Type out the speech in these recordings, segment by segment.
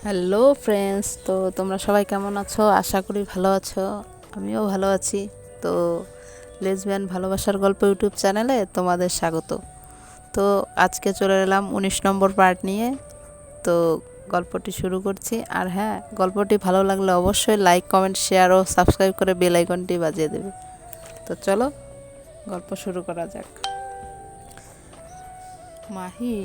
Hello friends, তো তোমরা সবাই কেমন আছো? আশা করি ভালো আছো। আমিও ভালো আছি। তো লেসবিয়ান ভালোবাসার গল্প ইউটিউব চ্যানেলে তোমাদের স্বাগত। তো আজকে চলে এলাম 19 নম্বর পার্ট নিয়ে। তো গল্পটি শুরু করছি। আর হ্যাঁ, গল্পটি ভালো লাগলে অবশ্যই লাইক, কমেন্ট, শেয়ার ও সাবস্ক্রাইব করে বেল আইকনটি বাজিয়ে দেবে। তো চলো গল্প শুরু করা যাক। মাহি,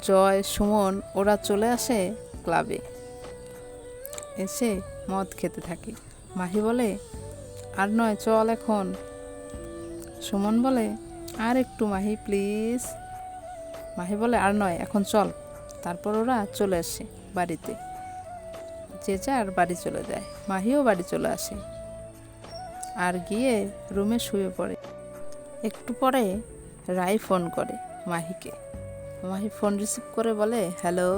জয়, সুমন ওরা চলে আসে ক্লাবে। এসে মদ খেতে থাকি। মাহি বলে, আর নয়, চল এখন। সুমন বলে, আর একটু মাহি প্লিজ। মাহি বলে, আর নয়, এখন চল। তারপর ওরা চলে আসে বাড়িতে। যে যার বাড়ি চলে যায়। মাহিও বাড়ি চলে আসে আর গিয়ে রুমে শুয়ে পড়ে। একটু পরে রাই ফোন করে মাহিকে। মাহি ফোন রিসিভ করে বলে, হ্যালো।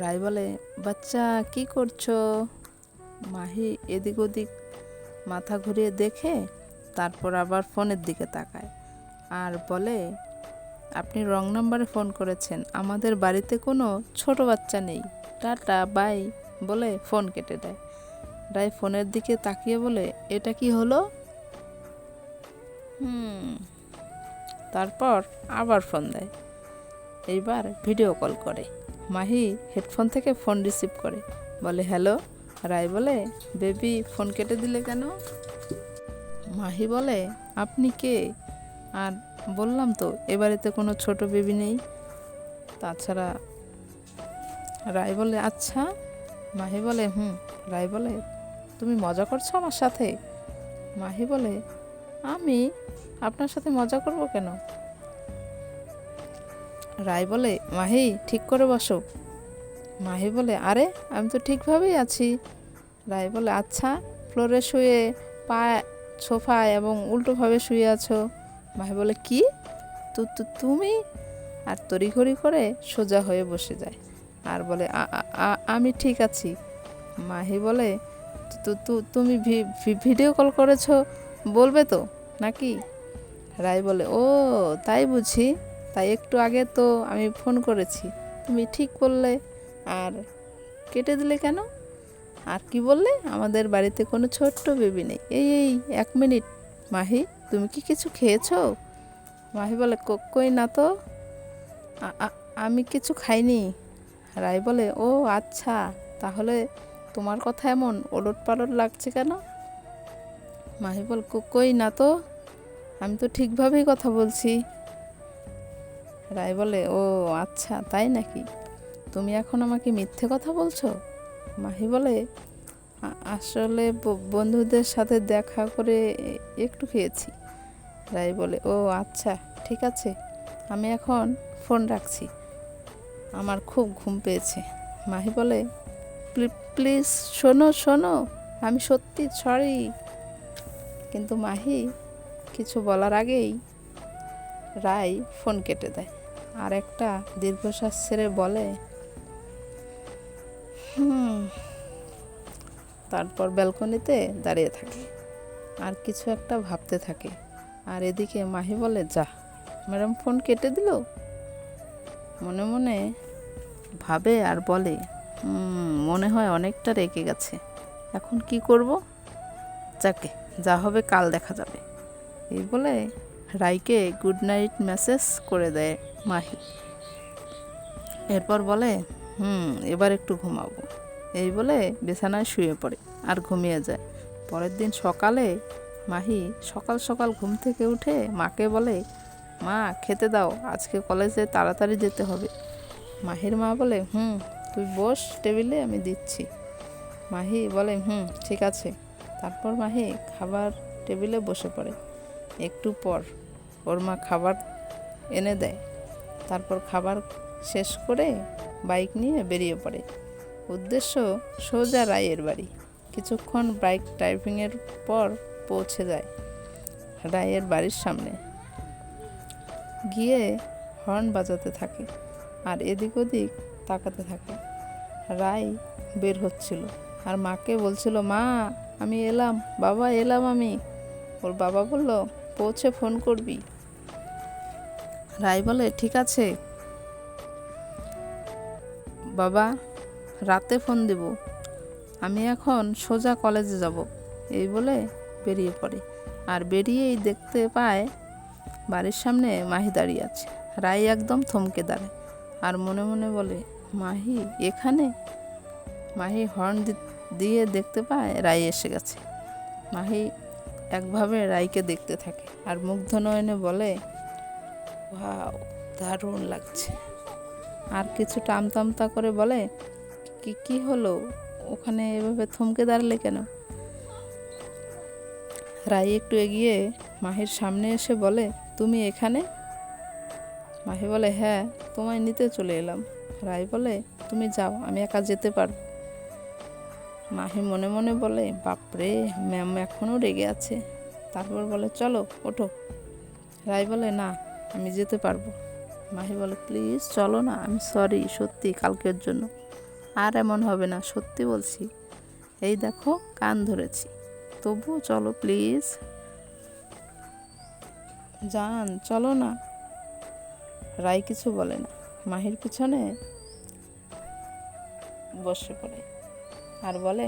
রাই বলে, বাচ্চা কি করছো? মাহি এদিক ওদিক মাথা ঘুরিয়ে দেখে, তারপর আবার ফোনের দিকে তাকায় আর বলে, আপনি রং নাম্বারে ফোন করেছেন। আমাদের বাড়িতে কোনো ছোট বাচ্চা নেই। টাটা বাই বলে ফোন কেটে দেয়। রাই ফোনের দিকে তাকিয়ে বলে, এটা কি হলো? তারপর আবার ফোন দেয়। এইবার ভিডিও কল করে। মাহি হেডফোন থেকে ফোন রিসিভ করে, বলে, হ্যালো। রাই বলে, বেবি ফোন কেটে দিলে কেন? মাহি বলে, আপনি কে? আর বললাম তো এ বাড়িতে কোনো ছোট বেবি নেই। তাছাড়া রাই বলে, আচ্ছা। মাহি বলে, রাই বলে, তুমি মজা করছো আমার সাথে? মাহি বলে, আমি আপনার সাথে মজা করব কেন? রাই বলে, মাহি ঠিক করে বসো। মাহি বলে, আরে আমি তো ঠিকভাবেই আছি। রাই বলে, আচ্ছা, ফ্লোরে শুয়ে পা সোফায় এবং উল্টোভাবে শুয়ে আছো। মাহি বলে, কি? তুমি? আর তড়িঘড়ি করে সোজা হয়ে বসে যায় আর বলে, আমি ঠিক আছি। মাহি বলে, তুমি ভিডিও কল করেছো, বলবে তো নাকি? রাই বলে, ও তাই বুঝি। তাই একটু আগে তো আমি ফোন করেছি, তুমি ঠিক বললে, আর কেটে দিলে কেন? আর কি বললে? আমাদের বাড়িতে কোনো ছোট্ট বেবি নেই। এই 1 মিনিট। মাহি, তুমি কি কিছু খেয়েছো? মাহি বলে, কই না তো। আমি কিছু খাইনি। রাই বলে, ও আচ্ছা, তাহলে তোমার কথা এমন ওলটপালট লাগছে কেন? মাহি বল, কই না তো, আমি তো ঠিকভাবেই কথা বলছি। রাই বলে, ও আচ্ছা, তাই নাকি? তুমি এখন আমাকে মিথ্যে কথা বলছো? মাহি বলে, আসলে বন্ধুদের সাথে দেখা করে একটু খেয়েছি। রাই বলে, ও আচ্ছা, ঠিক আছে, আমি এখন ফোন রাখছি, আমার খুব ঘুম পেয়েছে। মাহি বলে, প্লিজ শোনো, আমি সত্যি সরি। কিন্তু মাহি কিছু বলার আগেই রাই ফোন কেটে দেয় আর একটা দীর্ঘশ্বাস ছেড়ে বলে, তারপর ব্যালকনিতে দাঁড়িয়ে থাকে আর কিছু একটা ভাবতে থাকে। আর এদিকে মাহি বলে, যা, ম্যাডাম ফোন কেটে দিল। মনে মনে ভাবে আর বলে, মনে হয় অনেকটা রেগে গেছে। এখন কি করব? যাকে, যা হবে কাল দেখা যাবে। এই বলে রাইকে গুড নাইট মেসেজ করে দেয় মাহি। এরপর বলে, এবার একটু ঘুমাবো। এই বলে বিছানায় শুয়ে পড়ে আর ঘুমিয়ে যায়। পরের দিন সকালে মাহি সকাল সকাল ঘুম থেকে উঠে মাকে বলে, মা খেতে দাও, আজকে কলেজে তাড়াতাড়ি যেতে হবে। মাহির মা বলে, তুই বস টেবিলে, আমি দিচ্ছি। মাহি বলে, ঠিক আছে। তারপর মাহি খাবার টেবিলে বসে পড়ে। একটু পর ওর মা খাবার এনে দেয়। তারপর খাবার শেষ করে বাইক নিয়ে বেরিয়ে পড়ে। উদ্দেশ্য সোজা রায়ের বাড়ি। কিছুক্ষণ বাইক ড্রাইভিংয়ের পর পৌঁছে যায় রায়ের বাড়ির সামনে। গিয়ে হর্ন বাজাতে থাকে আর এদিক ওদিক তাকাতে থাকে। রাই বের হচ্ছিল আর মাকে বলছিল, মা আমি এলাম, বাবা এলাম আমি। ওর বাবা বলল, পৌঁছে ফোন করবি। রাই বলে, ঠিক আছে। বাবা রাতে ফোন দেব, আমি এখন সোজা কলেজে যাব, এই বলে বেরিয়ে পড়ে। আর বেরিয়েই দেখতে পায় বাড়ির সামনে মাহি দাঁড়িয়ে আছে। রাই একদম থমকে দাঁড়ায় আর মনে মনে বলে, মাহি এখানে? মাহি হর্ন দিয়ে দেখতে পায় রাই এসে গেছে। মাহি একভাবে রাইকে দেখতে থাকে আর মুগ্ধ নয়নে বলে, ওয়াও দারুণ লাগছে। আর কিছুটা আমতা করে বলে, কি হলো, ওখানে এভাবে থমকে দাঁড়ালে কেন? রাই একটু এগিয়ে মাহির সামনে এসে বলে, তুমি এখানে? মাহি বলে, হ্যাঁ, তোমায় নিতে চলে এলাম। রাই বলে, তুমি যাও, আমি একা যেতে পারব। মাহি মনে মনে বলে, বাপরে, ম্যাম এখনও রেগে আছে। তারপর বলে, চলো ওঠো। রাই বলে, না, আমি যেতে পারবো। মাহি বলে, প্লিজ চলো না, আমি সরি, সত্যি কালকের জন্য আর এমন হবে না, সত্যি বলছি। এই দেখো কান ধরেছি, তবুও চলো প্লিজ। জান চলো না। রাই কিছু বলে না, মাহির পিছনে বসে পড়ে আর বলে,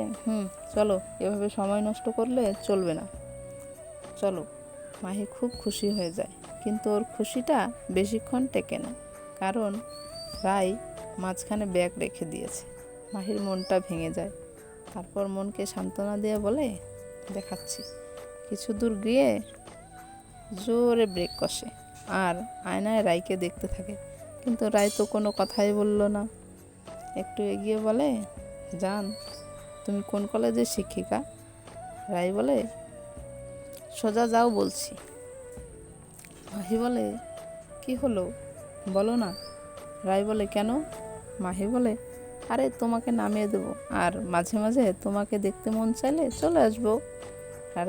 চলো, এভাবে সময় নষ্ট করলে চলবে না, চলো। মাহি খুব খুশি হয়ে যায়, কিন্তু ওর খুশিটা বেশিক্ষণ টেকে না, কারণ রাই মাঝখানে ব্যাগ রেখে দিয়েছে। মাহির মনটা ভেঙে যায়। তারপর মনকে সান্ত্বনা দিয়ে বলে, দেখাচ্ছি। কিছু দূর গিয়ে জোরে ব্রেক কষে আর আয়নায় রাইকে দেখতে থাকে, কিন্তু রাই তো কোনো কথাই বলল না। একটু এগিয়ে বলে, জান তুমি কোন কলেজের শিক্ষিকা? রাই বলে, সোজা যাও বলছি। মাহি বলে, কি হলো বলো না। রাই বলে, কেন? মাহি বলে, আরে তোমাকে নামিয়ে দেবো, আর মাঝে মাঝে তোমাকে দেখতে মন চাইলে চলে আসবো।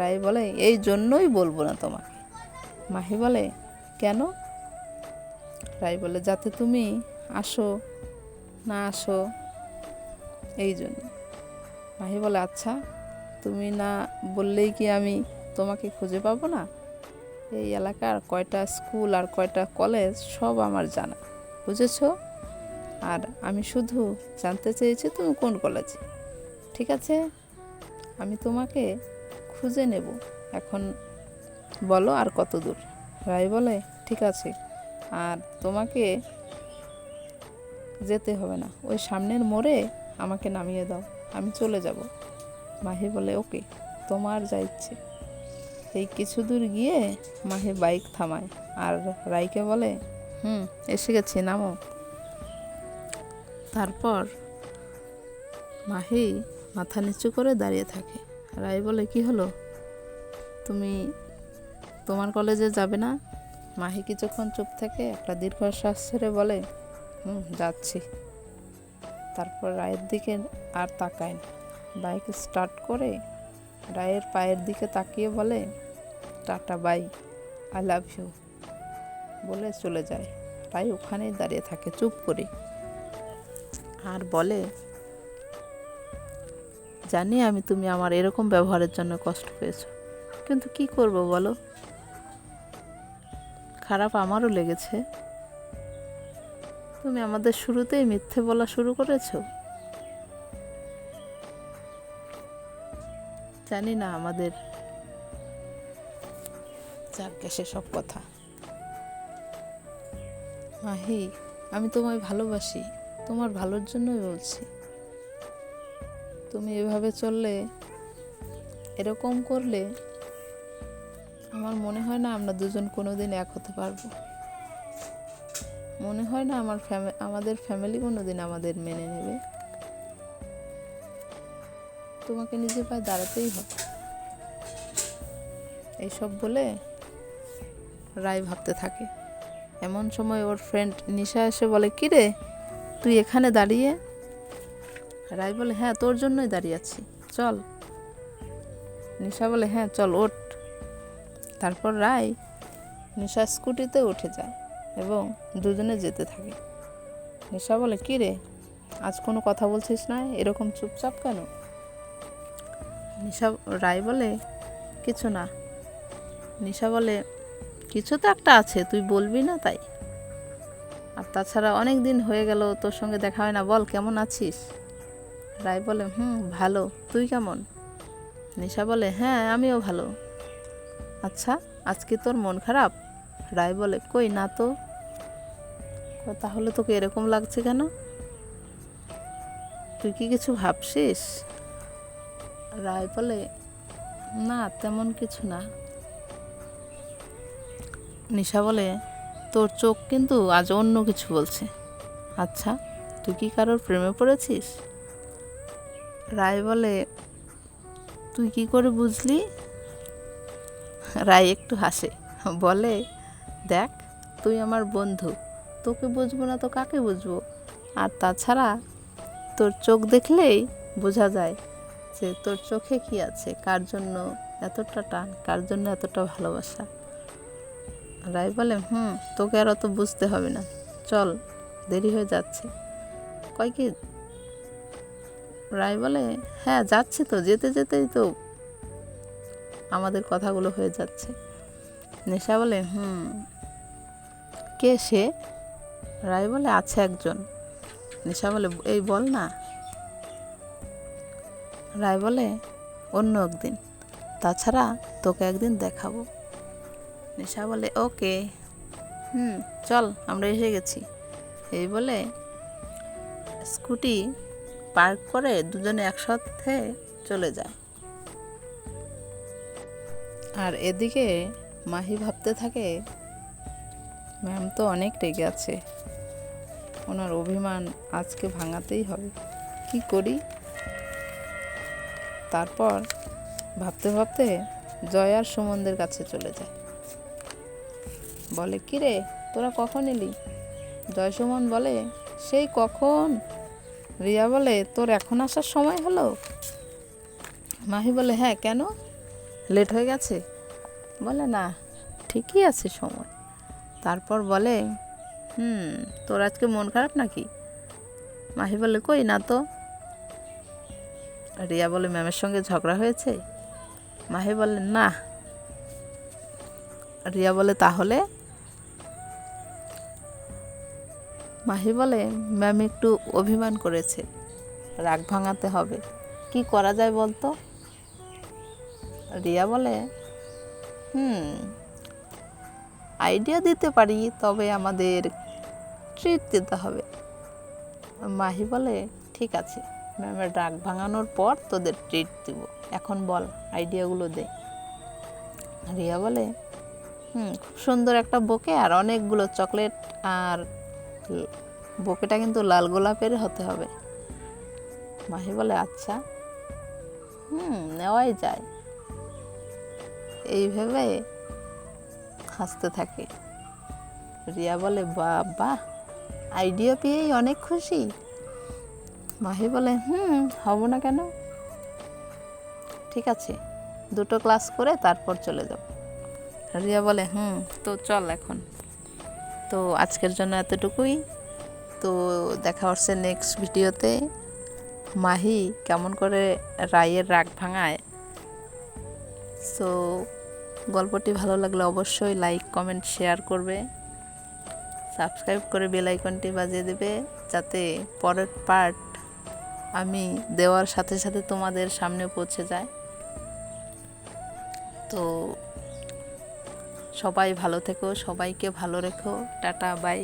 রাই বলে, এই জন্যই বলবো না তোমাকে। মাহি বলে, কেন? রাই বলে, যাতে তুমি আসো না আসো, এই জন্য। মাহি বলে, আচ্ছা, তুমি না বললেই কি আমি তোমাকে খুঁজে পাবো না? এই এলাকার কয়টা স্কুল আর কয়টা কলেজ সব আমার জানা, বুঝেছো? আর আমি শুধু জানতে চেয়েছি তুমি কোন কলেজে। ঠিক আছে, আমি তোমাকে খুঁজে নেব, এখন বলো আর কত দূর। রাই বলে, ঠিক আছে, আর তোমাকে যেতে হবে না, ওই সামনের মোড়ে আমাকে নামিয়ে দাও, আমি চলে যাব। মাহি বলে, ওকে, তোমার যা ইচ্ছে। এই কিছু দূর গিয়ে মাহি বাইক থামায় আর রাইকে বলে, এসে গেছি, নামো। তারপর মাহি মাথা নিচু করে দাঁড়িয়ে থাকে। রাই বলে, কি হলো, তুমি তোমার কলেজে যাবে না? মাহি কিছুক্ষণ চুপ থেকে একটা দীর্ঘশ্বাস ছেড়ে বলে, যাচ্ছি। তারপর রায়ের দিকে আর তাকায় না, বাইক স্টার্ট করে রায়ের পায়ের দিকে তাকিয়ে বলে, tata, bye, I love you, বলে চলে যায়। রাই ওখানেই দাঁড়িয়ে থাকে চুপ করে আর বলে, জানি আমি তুমি আমার এরকম ব্যবহারের জন্য কষ্ট পেয়েছো, কিন্তু কি করব বলো, খারাপ আমারও লেগেছে। তুমি আমাদের শুরুতেই মিথ্যে বলা শুরু করেছো। জানি না আমাদের যাক গেছে সব কথা। মাহি, আমি তোমায় ভালোবাসি, তোমার ভালোর জন্যই বলছি। তুমি এভাবে চললে, এরকম করলে, আমার মনে হয় না আমরা দুজন কোনোদিন এক হতে পারবো। মনে হয় না আমাদের ফ্যামিলি কোনোদিন আমাদের মেনে নেবে। তোমাকে নিজের পায়ে দাঁড়াতেই হবে। এইসব বলে রাই ভাবতে থাকে। এমন সময় ওর ফ্রেন্ড নিশা এসে বলে, কি রে, তুই এখানে দাঁড়িয়ে? রাই বলে, হ্যাঁ, তোর জন্যই দাঁড়িয়ে আছি, চল। নিশা বলে, হ্যাঁ চল, ওঠ। তারপর রাই নিশা স্কুটিতে উঠে যায় এবং দুজনে যেতে থাকে। নিশা বলে, কি রে, আজ কোনো কথা বলছিস না, এরকম চুপচাপ কেন? রাই বলে, কিছু না। নিশা বলে, কিছু তো একটা আছে, তুই বলবি না তাই। আর তাছাড়া অনেক দিন হয়ে গেল তোর সঙ্গে দেখা হয় না, বল কেমন আছিস? রায় বলে ভালো, তুই কেমন? নিশা বলে হ্যাঁ আমিও ভালো। আচ্ছা আজকে তোর মন খারাপ? রায় বলে কই না তো। তাহলে তোকে এরকম লাগছে কেন? তুই কি কিছু ভাবছিস? রায় বলে না তেমন কিছু না। নিশা বলে তোর চোখ কিন্তু আজ অন্য কিছু বলছে। আচ্ছা তুই কি কারোর প্রেমে পড়েছিস? রায় বলে তুই কি করে বুঝলি? রায় একটু হাসে, বলে দেখ তুই আমার বন্ধু, তোকে বুঝবো না তো কাকে বুঝবো? আর তাছাড়া তোর চোখ দেখলেই বোঝা যায় যে তোর চোখে কি আছে, কার জন্য এতটা টান, কার জন্য এতটা ভালোবাসা। রায় বলে তোকে আর অত বুঝতে হবে না, চল দেরি হয়ে যাচ্ছে। কয় কি? রায় বলে হ্যাঁ যাচ্ছি তো, যেতে যেতেই তো আমাদের কথাগুলো হয়ে যাচ্ছে। নেশা বলে কে সে? রায় বলে আছে একজন। নেশা বলে এই বল না। রায় বলে অন্য একদিন, তাছাড়া তোকে একদিন দেখাবো। নেশা বলে ওকে, চল আমরা এসে গেছি। এই বলে স্কুটি পার্ক করে দুজনে একসাথে চলে যায়। আর এদিকে মাহি ভাবতে থাকে ম্যাম তো অনেক রেগে আছে, ওনার অভিমান আজকে ভাঙাতেই হবে, কি করি? তারপর ভাবতে ভাবতে জয় আর সুমনদের কাছে চলে যায়। বলে কি রে তোরা কখন এলি? জয় সুমন বলে সেই কখন। রিয়া বলে তোর এখন আসার সময় হলো? মাহি বলে হ্যাঁ কেন, লেট হয়ে গেছে? বলে না ঠিকই আছে সময়। তারপর বলে তোর আজকে মন খারাপ নাকি? মাহি বলে কই না তো। রিয়া বলে ম্যামের সঙ্গে ঝগড়া হয়েছে? মাহি বলে না। রিয়া বলে তাহলে? মাহি বলে ম্যাম একটু অভিমান করেছে, রাগ ভাঙাতে হবে, কি করা যায় বলতো? রিয়া বলে আইডিয়া দিতে পারি, তবে আমাদের ট্রিট দিতে হবে। মাহি বলে ঠিক আছে, ম্যামের রাগ ভাঙানোর পর তোদের ট্রিট দিব, এখন বল আইডিয়াগুলো দে। রিয়া বলে খুব সুন্দর একটা বোকে আর অনেকগুলো চকলেট, আর বোকেটা কিন্তু লাল গোলাপের হতে হবে। মাহি বলে আচ্ছা নেওয়াই যায়। এইভাবে হাসতে থাকে। রিয়া বলে বাবা, আইডিয়া পেয়েই অনেক খুশি। মাহি বলে হব না কেন? ঠিক আছে, 2টো ক্লাস করে তারপর চলে যাব। রিয়া বলে তো চল এখন। তো আজকের জন্য এতটুকুই। তো দেখা হচ্ছে নেক্সট ভিডিওতে, মাহি কেমন করে রায়ের রাগ ভাঙায়। সো গল্পটি ভালো লাগলে অবশ্যই লাইক কমেন্ট শেয়ার করবে, সাবস্ক্রাইব করে বেল আইকনটি বাজিয়ে দেবে, যাতে পরের পার্ট আমি দেওয়ার সাথে সাথে তোমাদের সামনে পৌঁছে যায়। তো সবাই ভালো থেকো, সবাইকে ভালো রেখো, টাটা বাই।